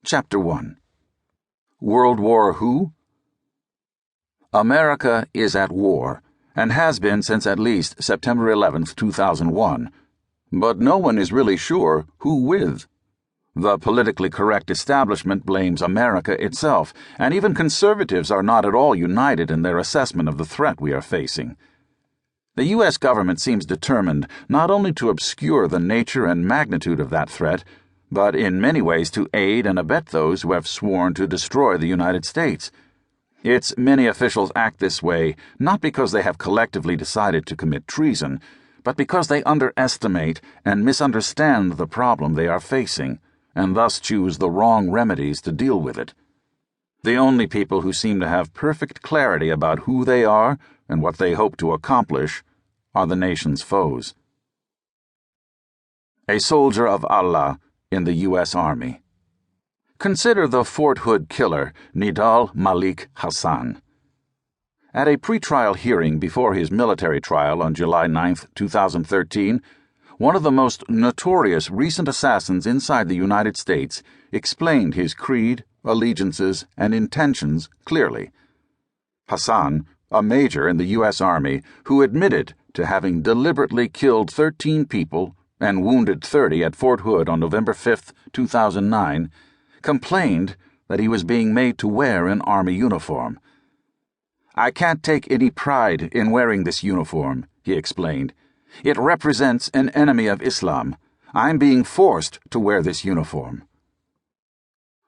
Chapter 1. World War Who? America is at war, and has been since at least September 11th, 2001. But no one is really sure who with. The politically correct establishment blames America itself, and even conservatives are not at all united in their assessment of the threat we are facing. The U.S. government seems determined not only to obscure the nature and magnitude of that threat, but in many ways to aid and abet those who have sworn to destroy the United States. Its many officials act this way not because they have collectively decided to commit treason, but because they underestimate and misunderstand the problem they are facing, and thus choose the wrong remedies to deal with it. The only people who seem to have perfect clarity about who they are and what they hope to accomplish are the nation's foes. A soldier of Allah in the U.S. Army. Consider the Fort Hood killer, Nidal Malik Hassan. At a pretrial hearing before his military trial on July 9, 2013, one of the most notorious recent assassins inside the United States explained his creed, allegiances, and intentions clearly. Hassan, a major in the U.S. Army who admitted to having deliberately killed 13 people and wounded 30 at Fort Hood on November 5, 2009, complained that he was being made to wear an Army uniform. "I can't take any pride in wearing this uniform," he explained. "It represents an enemy of Islam. I'm being forced to wear this uniform."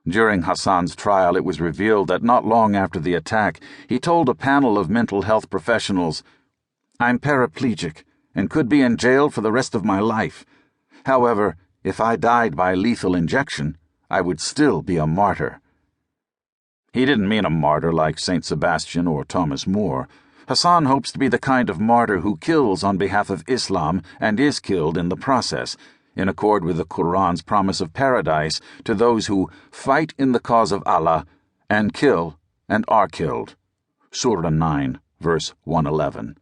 During Hassan's trial, it was revealed that not long after the attack, he told a panel of mental health professionals, "I'm paraplegic and could be in jail for the rest of my life. However, if I died by lethal injection, I would still be a martyr." He didn't mean a martyr like St. Sebastian or Thomas More. Hassan hopes to be the kind of martyr who kills on behalf of Islam and is killed in the process, in accord with the Quran's promise of paradise to those who fight in the cause of Allah and kill and are killed. Surah 9, verse 111.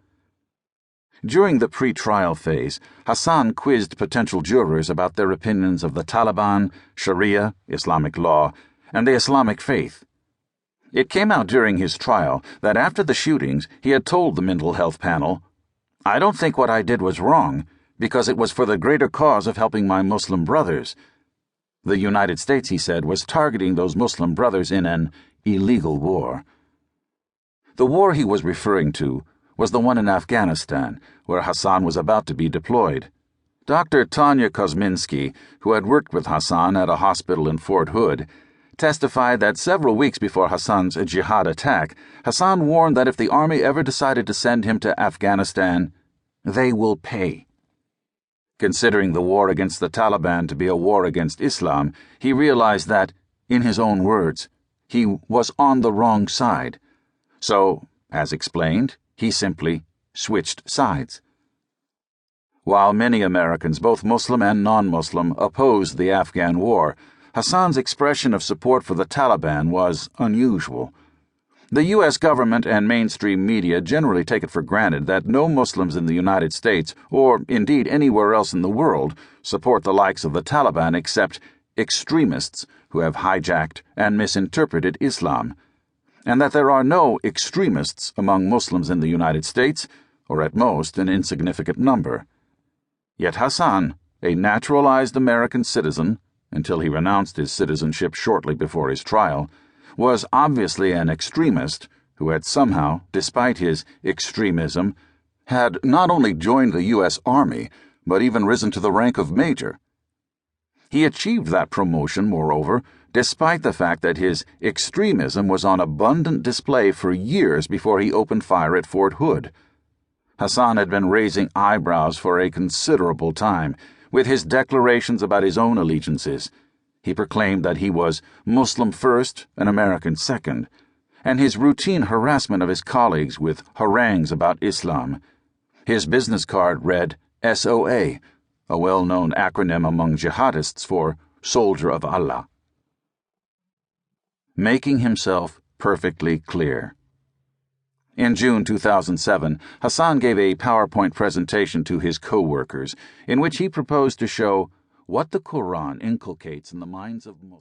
During the pre-trial phase, Hassan quizzed potential jurors about their opinions of the Taliban, Sharia, Islamic law, and the Islamic faith. It came out during his trial that after the shootings, he had told the mental health panel, "I don't think what I did was wrong, because it was for the greater cause of helping my Muslim brothers." The United States, he said, was targeting those Muslim brothers in an illegal war. The war he was referring to was the one in Afghanistan, where Hassan was about to be deployed. Dr. Tanya Kosminski, who had worked with Hassan at a hospital in Fort Hood, testified that several weeks before Hassan's jihad attack, Hassan warned that if the army ever decided to send him to Afghanistan, they will pay. Considering the war against the Taliban to be a war against Islam, he realized that, in his own words, he was on the wrong side. So, as explained, he simply switched sides. While many Americans, both Muslim and non-Muslim, opposed the Afghan war, Hassan's expression of support for the Taliban was unusual. The U.S. government and mainstream media generally take it for granted that no Muslims in the United States, or indeed anywhere else in the world, support the likes of the Taliban except extremists who have hijacked and misinterpreted Islam, and that there are no extremists among Muslims in the United States, or at most an insignificant number. Yet Hassan, a naturalized American citizen, until he renounced his citizenship shortly before his trial, was obviously an extremist who had somehow, despite his extremism, had not only joined the U.S. Army, but even risen to the rank of major. He achieved that promotion, moreover, despite the fact that his extremism was on abundant display for years before he opened fire at Fort Hood. Hassan had been raising eyebrows for a considerable time, with his declarations about his own allegiances. He proclaimed that he was Muslim first and American second, and his routine harassment of his colleagues with harangues about Islam. His business card read SOA, a well-known acronym among jihadists for Soldier of Allah. Making himself perfectly clear. In June 2007, Hassan gave a PowerPoint presentation to his co-workers in which he proposed to show what the Quran inculcates in the minds of Muslims.